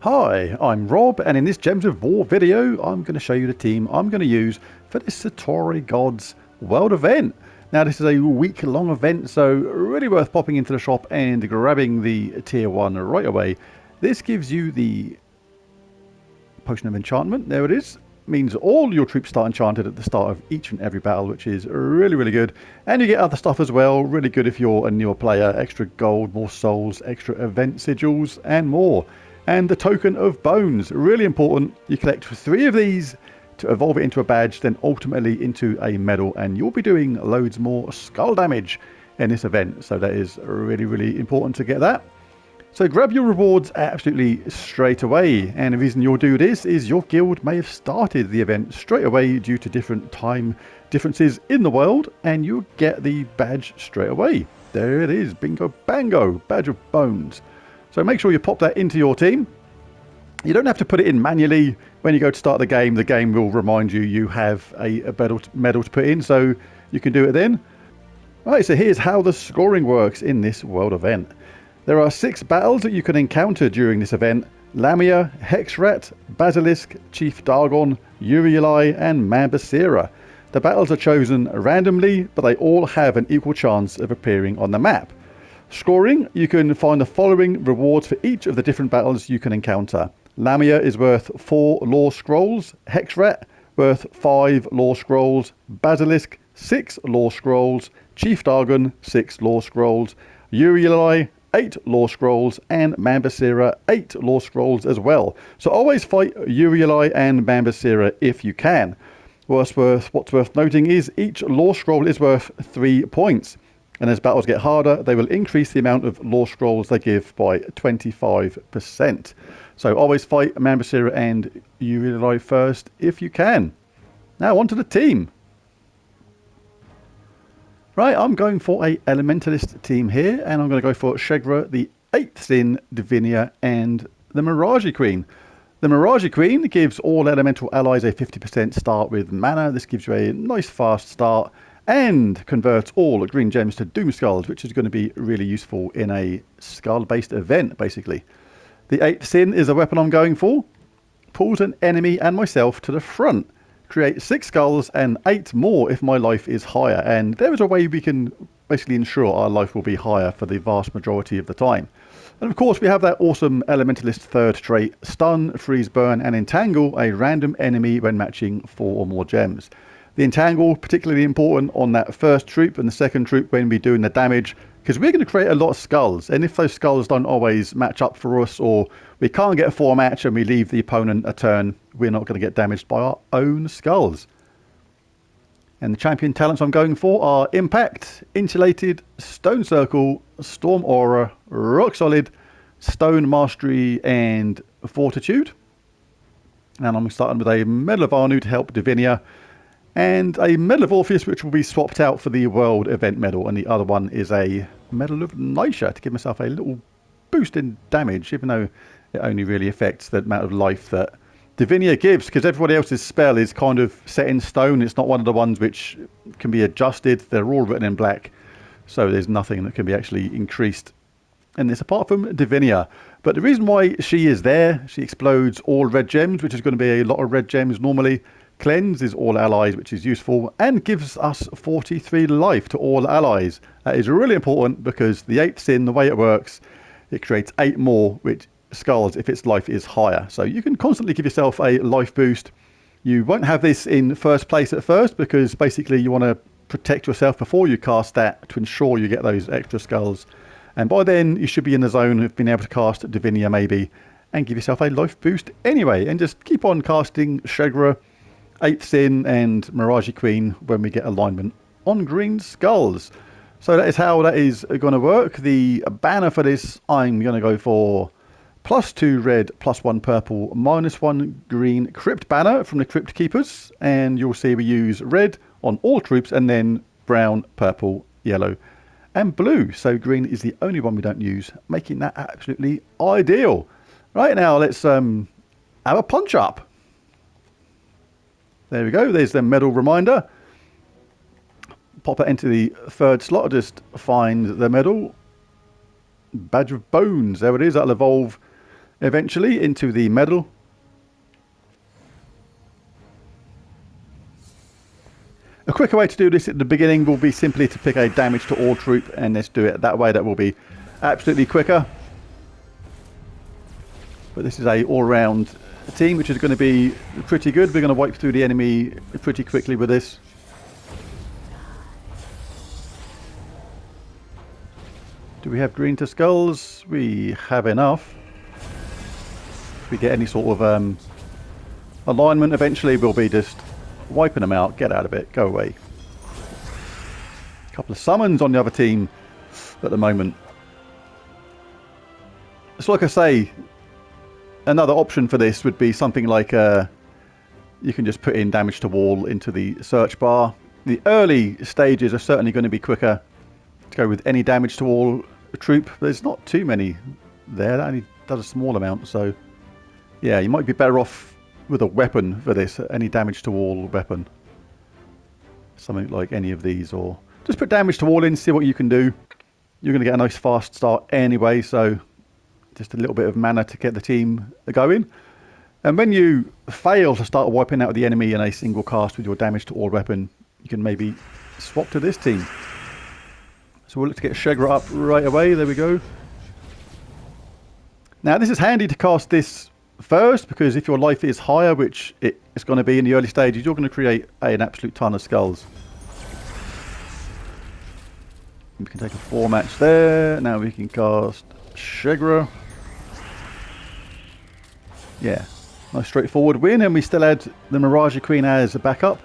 Hi, I'm Rob, and in this Gems of War video, I'm going to show you the team I'm going to use for this Setauri Gods World event. Now, this is a week-long event, so really worth popping into the shop and grabbing the Tier 1 right away. This gives you the Potion of Enchantment. There it is. Means all your troops start enchanted at the start of each and every battle, which is really good. And you get other stuff as well, really good if you're a newer player. Extra gold, more souls, extra event sigils, and more. And the Token of Bones, really important. You collect 3 of these to evolve it into a badge, then ultimately into a medal, and you'll be doing loads more skull damage in this event. So that is really important to get that. So grab your rewards absolutely straight away, and the reason you'll do this is your guild may have started the event straight away due to different time differences in the world, and you'll get the badge straight away. There it is, bingo bango, Badge of Bones. So make sure you pop that into your team. You don't have to put it in manually. When you go to start the game will remind you you have a medal to put in, so you can do it then. Right, so here's how the scoring works in this world event. There are 6 battles that you can encounter during this event: Lamia, Hexrat, Basilisk, Chief Dargon, Urieli, and Mambasira. The battles are chosen randomly, but they all have an equal chance of appearing on the map. Scoring, you can find the following rewards for each of the different battles you can encounter. Lamia is worth 4 lore scrolls, Hexrat worth 5 lore scrolls, Basilisk 6 lore scrolls, Chief Dargon 6 lore scrolls, Urieli 8 lore scrolls, and Mambasira 8 lore scrolls as well. So always fight Urieli and Mambasira if you can. What's worth noting is each lore scroll is worth 3 points. And as battles get harder, they will increase the amount of lore scrolls they give by 25%. So always fight Mambasira and Urieli first if you can. Now onto the team. Right, I'm going for a Elementalist team here, and I'm going to go for Shegra, the 8th Sin, Divinia, and the Mirage Queen. The Mirage Queen gives all elemental allies a 50% start with mana. This gives you a nice fast start, and converts all green gems to Doom Skulls, which is going to be really useful in a skull-based event, basically. The 8th Sin is a weapon I'm going for. Pulls an enemy and myself to the front. Create 6 skulls and 8 more if my life is higher. And there is a way we can basically ensure our life will be higher for the vast majority of the time. And of course we have that awesome Elementalist 3rd trait, Stun, Freeze, Burn, and Entangle a random enemy when matching 4 or more gems. The Entangle, particularly important on that first troop and the second troop when we're doing the damage, because we're going to create a lot of skulls, and if those skulls don't always match up for us, or we can't get a 4 match and we leave the opponent a turn, we're not going to get damaged by our own skulls. And the champion talents I'm going for are Impact, Insulated, Stone Circle, Storm Aura, Rock Solid, Stone Mastery, and Fortitude. And I'm starting with a Medal of Anu to help Divinia, and a Medal of Orpheus, which will be swapped out for the World Event Medal, and the other one is a Medal of Nisha to give myself a little boost in damage, even though it only really affects the amount of life that Divinia gives, because everybody else's spell is kind of set in stone. It's not one of the ones which can be adjusted. They're all written in black, so there's nothing that can be actually increased in this apart from Divinia. But the reason why she is there, she explodes all red gems, which is going to be a lot of red gems normally. Cleanses all allies, which is useful, and gives us 43 life to all allies. That is really important because the 8th Sin, the way it works, it creates 8 more which skulls if its life is higher. So you can constantly give yourself a life boost. You won't have this in first place at first, because basically you want to protect yourself before you cast that to ensure you get those extra skulls. And by then you should be in the zone of being able to cast Divinia maybe, and give yourself a life boost anyway. And just keep on casting Shegra, 8th Sin, and Mirage Queen when we get alignment on green skulls. So that is how that is going to work. The banner for this, I'm going to go for +2 red, +1 purple, -1 green crypt banner from the Crypt Keepers. And you'll see we use red on all troops, and then brown, purple, yellow, and blue. So green is the only one we don't use, making that absolutely ideal. Right, now let's have a punch up. There we go, there's the medal reminder. pop that into the third slot. I'll just find the medal. Badge of Bones. There it is. That'll evolve eventually into the medal. A quicker way to do this at the beginning will be simply to pick a damage to all troop, and let's do it that way. That will be absolutely quicker. But this is a all-round team which is going to be pretty good. We're going to wipe through the enemy pretty quickly with this. Do we have green to skulls? We have enough. If we get any sort of alignment, eventually we'll be just wiping them out. Get out of it. Go away. A couple of summons on the other team at the moment. It's like I say, another option for this would be something like you can just put in damage to wall into the search bar. The early stages are certainly going to be quicker to go with any damage to wall troop. There's not too many there. That only does a small amount. So yeah, you might be better off with a weapon for this, any damage to wall weapon. Something like any of these, or just put damage to wall in, see what you can do. You're going to get a nice fast start anyway, so just a little bit of mana to get the team going. And when you fail to start wiping out the enemy in a single cast with your damage to all weapon, you can maybe swap to this team. So we'll look to get Shegra up right away. There we go. Now this is handy to cast this first, because if your life is higher, which it's going to be in the early stages, you're going to create an absolute ton of skulls. We can take a 4 match there. Now we can cast Shegra. Yeah, nice straightforward win, and we still had the Mirage Queen as a backup.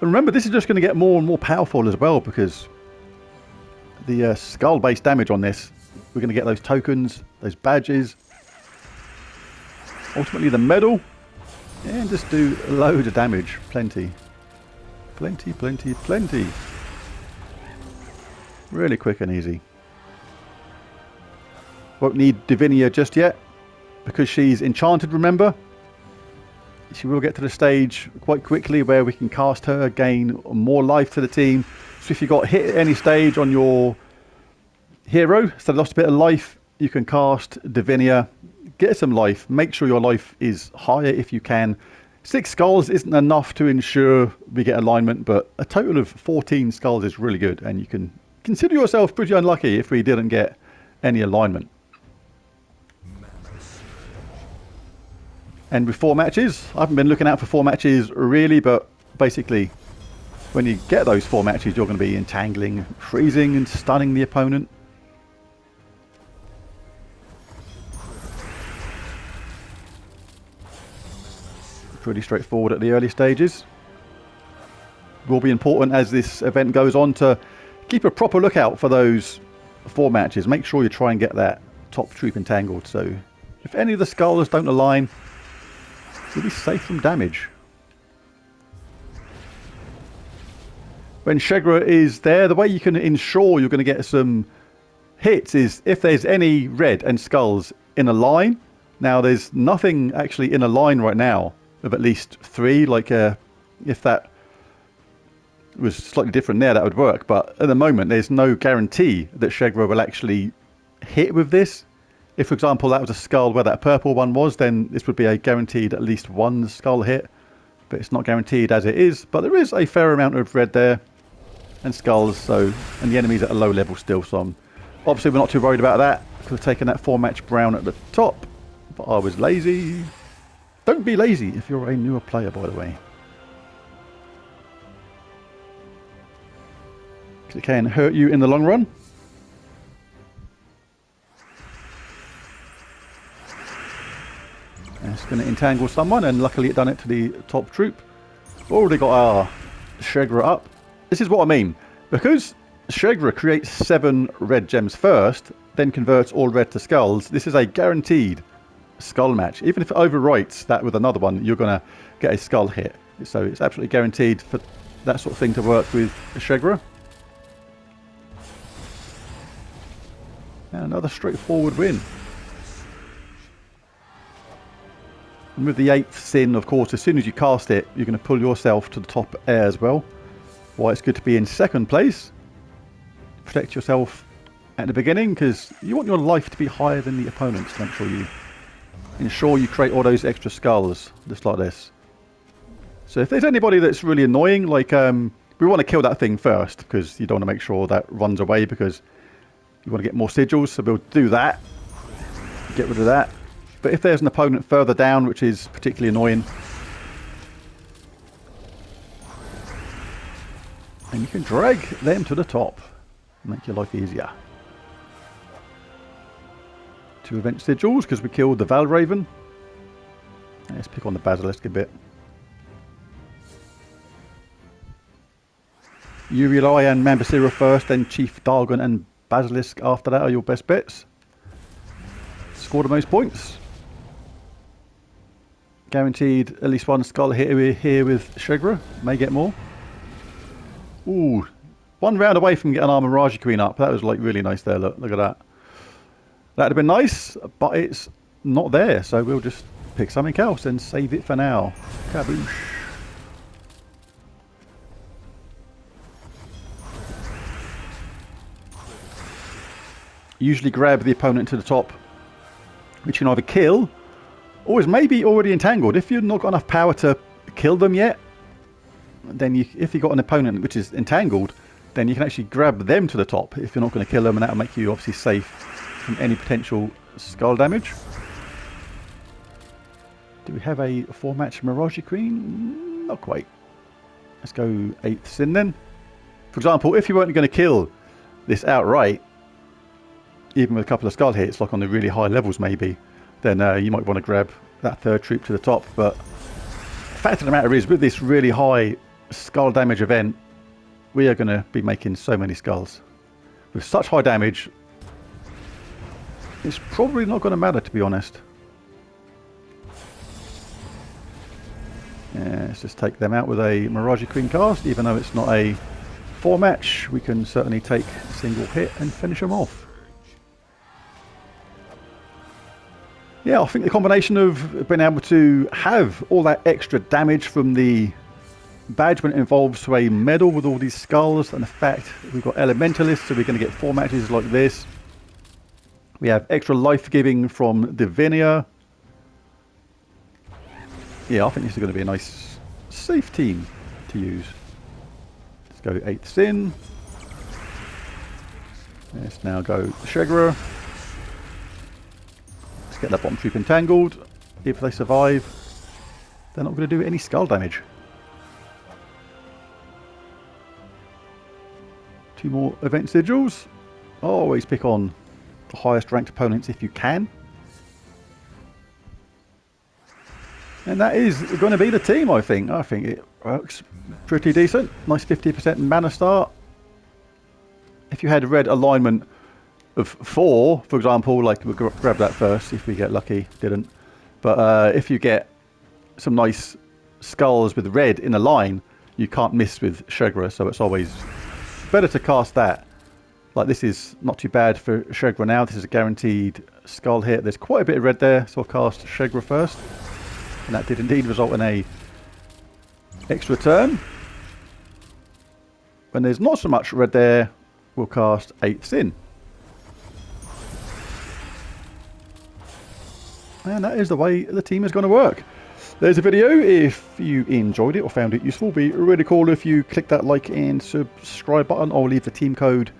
And remember, this is just going to get more and more powerful as well, because the skull based damage on this, we're going to get those tokens, those badges, ultimately the medal, and just do loads of damage. Plenty. Really quick and easy. Won't need Divinia just yet, because she's enchanted, remember. She will get to the stage quite quickly where we can cast her, gain more life to the team. So if you got hit at any stage on your hero, so lost a bit of life, you can cast Divinia, get some life, make sure your life is higher if you can. 6 skulls isn't enough to ensure we get alignment, but a total of 14 skulls is really good, and you can consider yourself pretty unlucky if we didn't get any alignment. And with 4 matches, I haven't been looking out for 4 matches really, but basically when you get those 4 matches, you're going to be entangling, freezing and stunning the opponent. Pretty straightforward at the early stages. Will be important as this event goes on to keep a proper lookout for those 4 matches. Make sure you try and get that top troop entangled, so if any of the skulls don't align, you'll be safe from damage. When Shegra is there, the way you can ensure you're going to get some hits is if there's any red and skulls in a line. Now there's nothing actually in a line right now of at least 3, like if that was slightly different there, that would work, but at the moment there's no guarantee that Shegra will actually hit with this. If, for example, that was a skull where that purple one was, then this would be a guaranteed at least 1 skull hit, but it's not guaranteed as it is. But there is a fair amount of red there and skulls, so, and the enemy's at a low level still, so obviously we're not too worried about that. Could have taken that 4 match brown at the top, but I was lazy. Don't be lazy if you're a newer player, by the way. It can hurt you in the long run. And it's going to entangle someone, and luckily it done it to the top troop. Already got our Shegra up. This is what I mean. Because Shegra creates 7 red gems first, then converts all red to skulls, this is a guaranteed skull match. Even if it overwrites that with another one, you're going to get a skull hit. So it's absolutely guaranteed for that sort of thing to work with Shegra. And another straightforward win. And with the 8th sin, of course, as soon as you cast it, you're going to pull yourself to the top air as well. why it's good to be in second place. Protect yourself at the beginning, because you want your life to be higher than the opponent's to make sure you ensure you create all those extra skulls, just like this. So if there's anybody that's really annoying, like we want to kill that thing first, because you don't want to make sure that runs away, because you want to get more sigils, so we'll do that. Get rid of that. But if there's an opponent further down, which is particularly annoying, and you can drag them to the top. Make your life easier. 2 event sigils, because we killed the Valraven. Let's pick on the Basilisk a bit. Urielai and Mambasira first, then Chief Dargon and Basilisk after that are your best bets. Score the most points. Guaranteed at least 1 skull hit here with Shegra. May get more. Ooh, 1 round away from getting our Mirage Queen up. That was like really nice there. Look at that. That'd have been nice, but it's not there. So we'll just pick something else and save it for now. Kaboosh. Usually grab the opponent to the top, which you can either kill or is maybe already entangled. If you've not got enough power to kill them yet, then if you've got an opponent which is entangled, then you can actually grab them to the top if you're not going to kill them, and that'll make you obviously safe from any potential skull damage. Do we have a 4-match Mirage Queen? Not quite. Let's go 8th Sin then. For example, if you weren't going to kill this outright, even with a couple of skull hits, like on the really high levels maybe, then you might want to grab that 3rd troop to the top. But the fact of the matter is, with this really high skull damage event, we are going to be making so many skulls. With such high damage, it's probably not going to matter, to be honest. Yeah, let's just take them out with a Mirage Queen cast. Even though it's not a 4-match, we can certainly take a single hit and finish them off. Yeah, I think the combination of being able to have all that extra damage from the badge when it evolves to a medal with all these skulls, and the fact we've got Elementalists, so we're going to get 4 matches like this. We have extra life giving from Divinia. Yeah, I think this is going to be a nice, safe team to use. Let's go 8th Sin. Let's now go Shegra. Get that bottom troop entangled. If they survive, they're not going to do any skull damage. 2 more event sigils. Always pick on the highest ranked opponents if you can. And that is going to be the team, I think. I think it works pretty decent. Nice 50% mana start. If you had red alignment of 4, for example, like we'll grab that first if we get lucky. Didn't. But if you get some nice skulls with red in a line, you can't miss with Shegra, so it's always better to cast that. Like, this is not too bad for Shegra now. This is a guaranteed skull hit. There's quite a bit of red there, so I'll cast Shegra first. And that did indeed result in a extra turn. When there's not so much red there, we'll cast 8th Sin. And that is the way the team is going to work. There's a video. If you enjoyed it or found it useful, it'd be really cool if you click that like and subscribe button. I'll leave the team code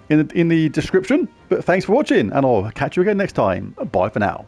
in the description. But thanks for watching, and I'll catch you again next time. Bye for now.